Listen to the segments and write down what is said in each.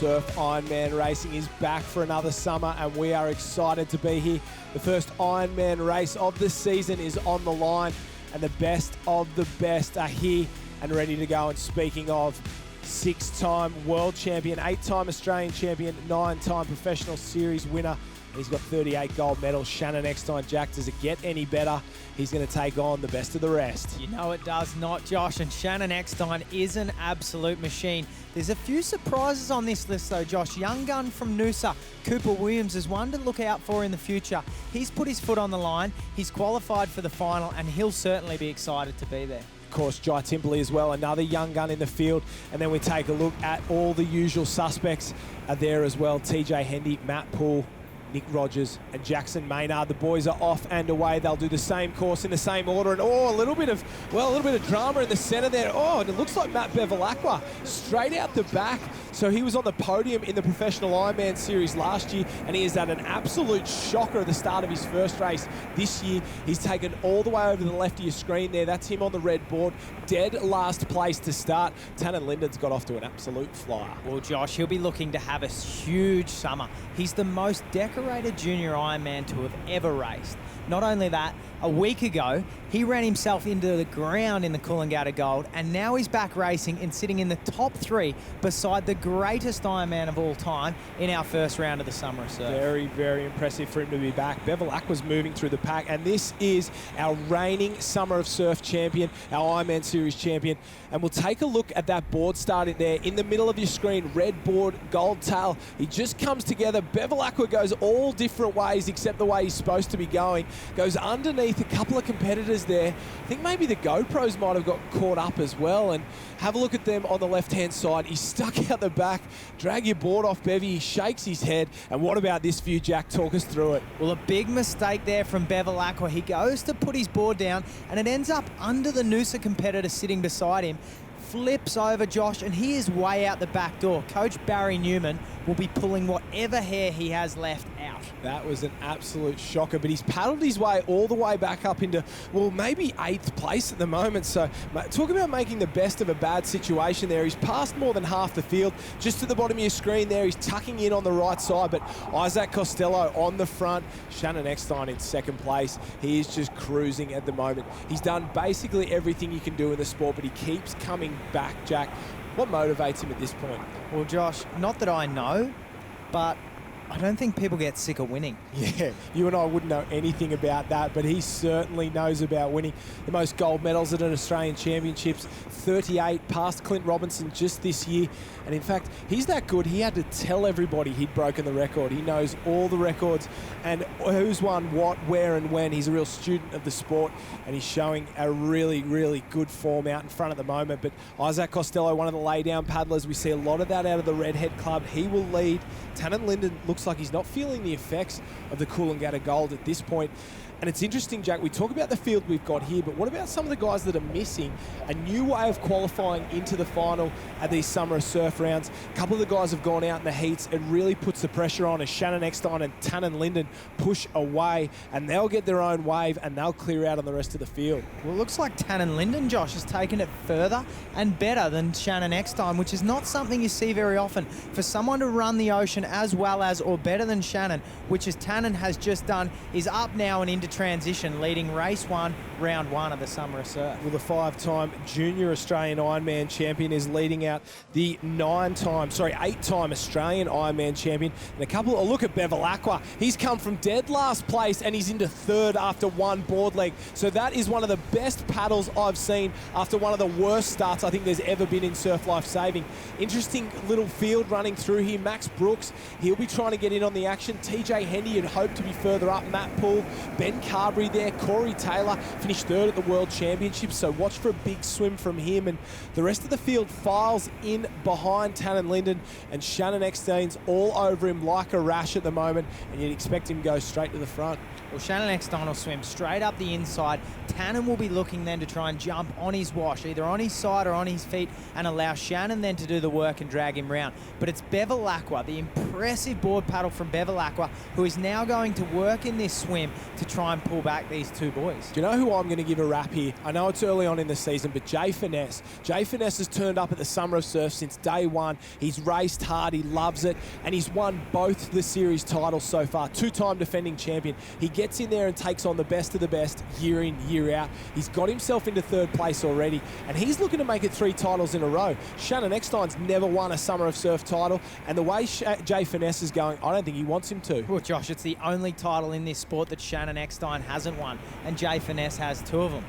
Surf Ironman Racing is back for another summer, and we are excited to be here. The first Ironman race of the season is on the line, and the best of the best are here and ready to go. And speaking of, 6-time world champion, 8-time Australian champion, 9-time professional series winner, and he's got 38 gold medals. Shannon Eckstein. Jack, does it get any better? He's going to take on the best of the rest. You know it does not, Josh, and Shannon Eckstein is an absolute machine. There's a few surprises on this list though, Josh. Young gun from Noosa, Cooper Williams, is one to look out for in the future. He's put his foot on the line, he's qualified for the final, and he'll certainly be excited to be there. Of course, Jai Timperley as well, another young gun in the field. And then we take a look at all the usual suspects are there as well. TJ Hendy, Matt Poole, Nick Rogers and Jackson Maynard. The boys are off and away. They'll do the same course in the same order. And a little bit of drama in the centre there. And it looks like Matt Bevilacqua straight out the back. So he was on the podium in the Professional Ironman Series last year, and he has done an absolute shocker at the start of his first race this year. He's taken all the way over to the left of your screen there. That's him on the red board. Dead last place to start. Tannen Linden's got off to an absolute flyer. Well, Josh, he'll be looking to have a huge summer. He's the most decorated junior Ironman to have ever raced. Not only that, a week ago, he ran himself into the ground in the Coolangatta Gold, and now he's back racing and sitting in the top 3 beside the greatest Ironman of all time in our first round of the Summer of Surf. Very, very impressive for him to be back. Bevilacqua's moving through the pack, and this is our reigning Summer of Surf champion, our Ironman Series champion. And we'll take a look at that board starting there in the middle of your screen. Red board, gold tail. He just comes together. Bevilacqua goes all different ways except the way he's supposed to be going. Goes underneath a couple of competitors there. I think maybe the GoPros might have got caught up as well. And have a look at them on the left-hand side. He's stuck out the back. Drag your board off, Bevy. He shakes his head. And what about this view, Jack? Talk us through it. Well, a big mistake there from Bevilacqua. He goes to put his board down, and it ends up under the Noosa competitor sitting beside him. Flips over, Josh, and he is way out the back door. Coach Barry Newman will be pulling whatever hair he has left out. That was an absolute shocker, but he's paddled his way all the way back up into, well, maybe 8th place at the moment. So talk about making the best of a bad situation there. He's passed more than half the field. Just to the bottom of your screen there, he's tucking in on the right side, but Isaac Costello on the front. Shannon Eckstein in 2nd place. He is just cruising at the moment. He's done basically everything you can do in the sport, but he keeps coming back, Jack. What motivates him at this point? Well, Josh, not that I know, but I don't think people get sick of winning. Yeah, you and I wouldn't know anything about that, but he certainly knows about winning. The most gold medals at an Australian Championships, 38, past Clint Robinson just this year. And in fact, he's that good, he had to tell everybody he'd broken the record. He knows all the records and who's won what, where and when. He's a real student of the sport, and he's showing a really, really good form out in front at the moment. But Isaac Costello, one of the lay-down paddlers, we see a lot of that out of the Redhead Club. He will lead. Tannen Linden looks like he's not feeling the effects of the Coolangatta Gold at this point. And it's interesting, Jack, we talk about the field we've got here, but what about some of the guys that are missing a new way of qualifying into the final at these Summer of Surf rounds? A couple of the guys have gone out in the heats. It really puts the pressure on as Shannon Eckstein and Tannen Linden push away, and they'll get their own wave and they'll clear out on the rest of the field. Well, it looks like Tannen Linden, Josh, has taken it further and better than Shannon Eckstein, which is not something you see very often. For someone to run the ocean as well as or better than Shannon, which is Tannen has just done, is up now and into transition, leading race 1, round 1 of the Summer of Surf. Well, the 5-time junior Australian Ironman champion is leading out the 8-time Australian Ironman champion. And a look at Bevilacqua. He's come from dead last place and he's into 3rd after 1 board leg. So that is one of the best paddles I've seen after one of the worst starts I think there's ever been in Surf Life Saving. Interesting little field running through here. Max Brooks, he'll be trying to get in on the action. TJ Hendy had hoped to be further up. Matt Poole, Ben Carberry there. Corey Taylor finished 3rd at the World Championships, so watch for a big swim from him. And the rest of the field files in behind Tannen Linden, and Shannon Eckstein's all over him like a rash at the moment, and you'd expect him to go straight to the front. Well, Shannon Eckstein will swim straight up the inside. Tannen will be looking then to try and jump on his wash, either on his side or on his feet, and allow Shannon then to do the work and drag him round. But it's Bevilacqua, the impressive board paddle from Bevilacqua, who is now going to work in this swim to try and pull back these two boys. Do you know who I'm going to give a rap here? I know it's early on in the season, but Jay Finesse. Jay Finesse has turned up at the Summer of Surf since day one. He's raced hard, he loves it, and he's won both the series titles so far. Two-time defending champion. He gets in there and takes on the best of the best year in, year out. He's got himself into third place already, and he's looking to make it 3 titles in a row. Shannon Eckstein's never won a Summer of Surf title, and the way Jay Finesse is going, I don't think he wants him to. Well, Josh, it's the only title in this sport that Shannon Eckstein hasn't won, and Jay Finesse has 2 of them.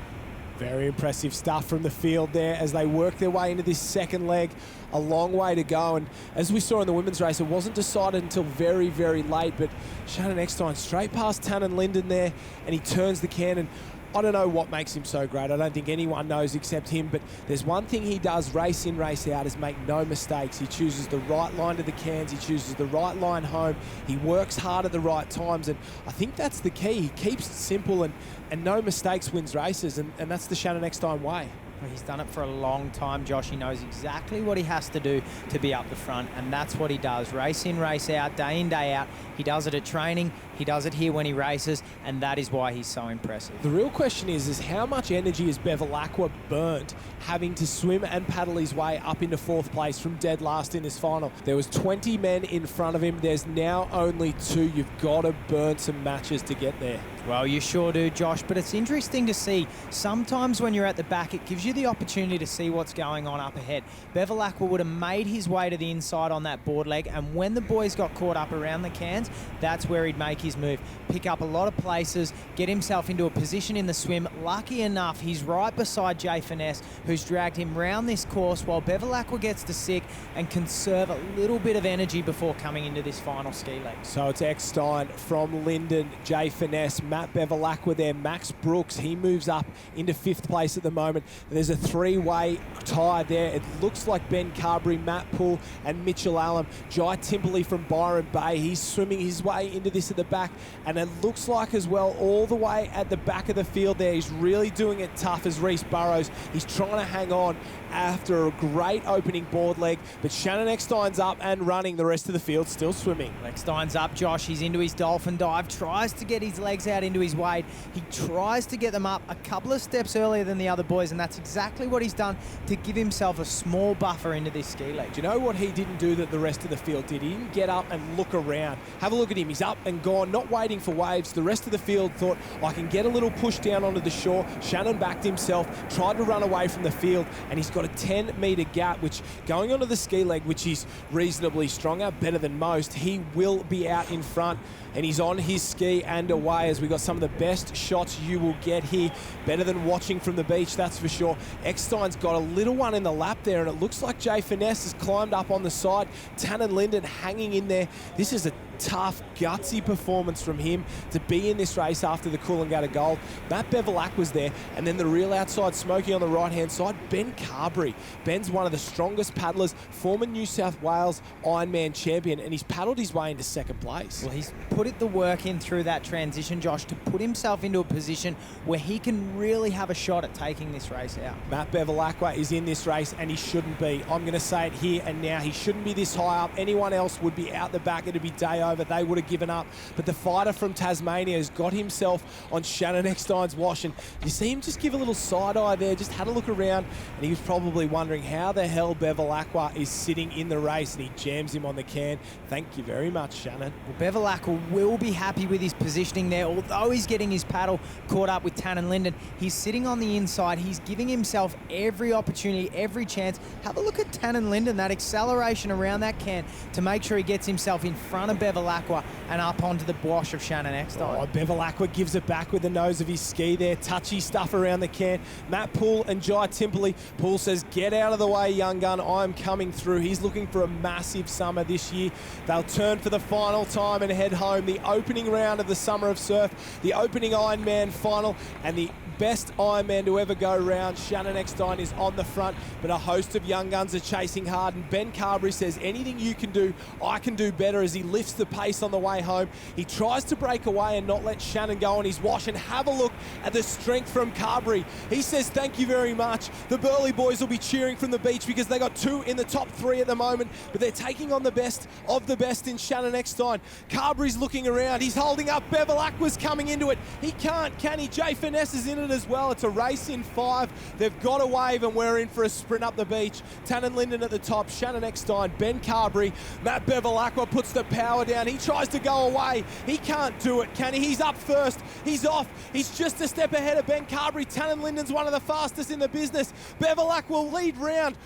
Very impressive stuff from the field there as they work their way into this second leg. A long way to go, and as we saw in the women's race, it wasn't decided until very, very late, but Shannon Eckstein straight past Tannen Linden there, and he turns the cannon. I don't know what makes him so great. I don't think anyone knows except him, but there's one thing he does race in, race out, is make no mistakes. He chooses the right line to the cans. He chooses the right line home. He works hard at the right times, and I think that's the key. He keeps it simple, and no mistakes wins races, and that's the Shannon Eckstein way. Well, he's done it for a long time, Josh. He knows exactly what he has to do to be up the front, and that's what he does. Race in, race out, day in, day out. He does it at training. He does it here when he races, and that is why he's so impressive. The real question is how much energy has Bevilacqua burnt having to swim and paddle his way up into 4th place from dead last in this final? There was 20 men in front of him. There's now only 2. You've got to burn some matches to get there. Well, you sure do, Josh, but it's interesting to see. Sometimes when you're at the back, it gives you the opportunity to see what's going on up ahead. Bevilacqua would have made his way to the inside on that board leg, and when the boys got caught up around the cans, that's where he'd make his move. Pick up a lot of places, get himself into a position in the swim. Lucky enough, he's right beside Jay Finesse, who's dragged him round this course while Bevilacqua gets to sick and conserve a little bit of energy before coming into this final ski leg. So it's Eckstein from Linden, Jay Finesse, Matt Bevilacqua there, Max Brooks, he moves up into 5th place at the moment. There's a 3-way tie there. It looks like Ben Carberry, Matt Poole and Mitchell Allen. Jai Timperley from Byron Bay, he's swimming his way into this at the back, and it looks like as well all the way at the back of the field there, he's really doing it tough as Reese Burrows. He's trying to hang on after a great opening board leg, but Shannon Eckstein's up and running, the rest of the field still swimming. Eckstein's up, Josh. He's into his dolphin dive, tries to get his legs out into his wade. He tries to get them up a couple of steps earlier than the other boys, and that's exactly what he's done to give himself a small buffer into this ski leg. Do you know what he didn't do that the rest of the field did? He didn't get up and look around. Have a look at him. He's up and gone, not waiting for waves. The rest of the field thought, I can get a little push down onto the shore. Shannon backed himself, tried to run away from the field, and he's got a 10-metre gap, which going onto the ski leg, which he's reasonably strong at, better than most, he will be out in front, and he's on his ski and away as we got some of the best shots you will get here. Better than watching from the beach, that's for sure. Eckstein's got a little one in the lap there, and it looks like Jay Finesse has climbed up on the side. Tannen Linden hanging in there. This is a tough, gutsy performance from him to be in this race after the Coolangatta Gold. Matt Bevilacqua was there, and then the real outside smoky on the right-hand side, Ben Carberry. Ben's one of the strongest paddlers, former New South Wales Ironman champion, and he's paddled his way into 2nd place. Well, he's put the work in through that transition, Josh, to put himself into a position where he can really have a shot at taking this race out. Matt Bevilacqua is in this race, and he shouldn't be. I'm going to say it here and now. He shouldn't be this high up. Anyone else would be out the back. It'd be day over. They would have given up. But the fighter from Tasmania has got himself on Shannon Eckstein's wash, and you see him just give a little side eye there, just had a look around, and he was probably wondering how the hell Bevilacqua is sitting in the race, and he jams him on the can. Thank you very much, Shannon. Well, Bevilacqua will be happy with his positioning there. Although he's getting his paddle caught up with Tannen Linden, he's sitting on the inside. He's giving himself every opportunity, every chance. Have a look at Tannen Linden, that acceleration around that can to make sure he gets himself in front of Bevilacqua and up onto the wash of Shannon Eckstein. Oh, Bevilacqua gives it back with the nose of his ski there. Touchy stuff around the can. Matt Poole and Jai Timperley. Poole says, get out of the way, young gun. I'm coming through. He's looking for a massive summer this year. They'll turn for the final time and head home. The opening round of the Summer of Surf, the opening Ironman final, and the best Ironman to ever go round. Shannon Eckstein is on the front, but a host of young guns are chasing hard, and Ben Carberry says, anything you can do, I can do better, as he lifts the pace on the way home. He tries to break away and not let Shannon go on his wash, and have a look at the strength from Carberry. He says, thank you very much. The Burleigh boys will be cheering from the beach because they got 2 in the top 3 at the moment, but they're taking on the best of the best in Shannon Eckstein. Carberry's looking around. He's holding up. Bevel Aqua's coming into it. He can't, can he? Jay Finesse is in it as well. It's a race in 5. They've got a wave, and we're in for a sprint up the beach. Tannen Linden at the top, Shannon Eckstein, Ben Carberry. Matt Bevel Aqua puts the power down. He tries to go away. He can't do it, can he? He's up first. He's off. He's just a step ahead of Ben Carberry. Tannen Linden's one of the fastest in the business. Bevel Aqua will lead round.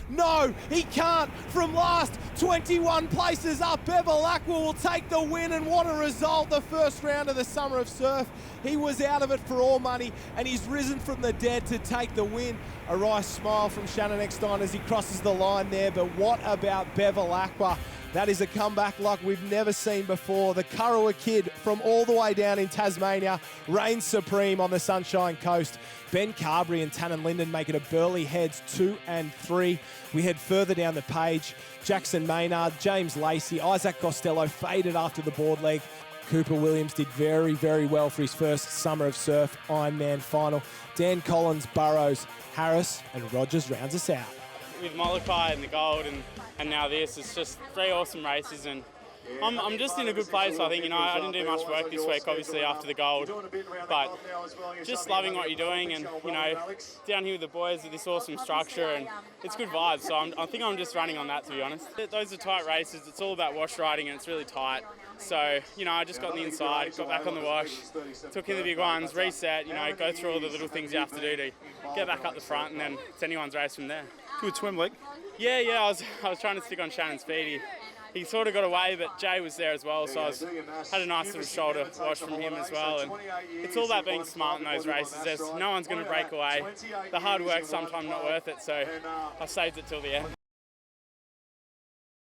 No, he can't. From last, 21 places up, Bevel Aqua will take the win, and what a result. The first round of the Summer of Surf. He was out of it for all money, and he's risen from the dead to take the win. A wry smile from Shannon Eckstein as he crosses the line there, but what about Bevel Aqua? That is a comeback like we've never seen before. The Kurrawa kid from all the way down in Tasmania reigns supreme on the Sunshine Coast. Ben Carberry and Tannen Linden make it a Burleigh heads 2 and 3. We head further down the page. Jackson Maynard, James Lacey, Isaac Costello faded after the board leg. Cooper Williams did very, very well for his first Summer of Surf Ironman final. Dan Collins, Burrows, Harris and Rogers rounds us out. With Molokai and the gold and now this, it's just 3 awesome races, and I'm just in a good place. I think, I didn't do much work this week, obviously, after the gold, but just loving what you're doing, and, down here with the boys with this awesome structure, and it's good vibes. So I think I'm just running on that, to be honest. Those are tight races. It's all about wash riding, and it's really tight. So, I just got on the inside, got back on the wash, took in the big ones, reset, go through all the little things you have to do to get back up the front, and then it's anyone's race from there. Good swim, Leg. Yeah, I was trying to stick on Shannon's feet. He sort of got away, but Jay was there as well, so I had a nice little shoulder wash from him as well. And it's all about being smart in those races. No one's going to break away. The hard work's sometimes not worth it, so I saved it till the end.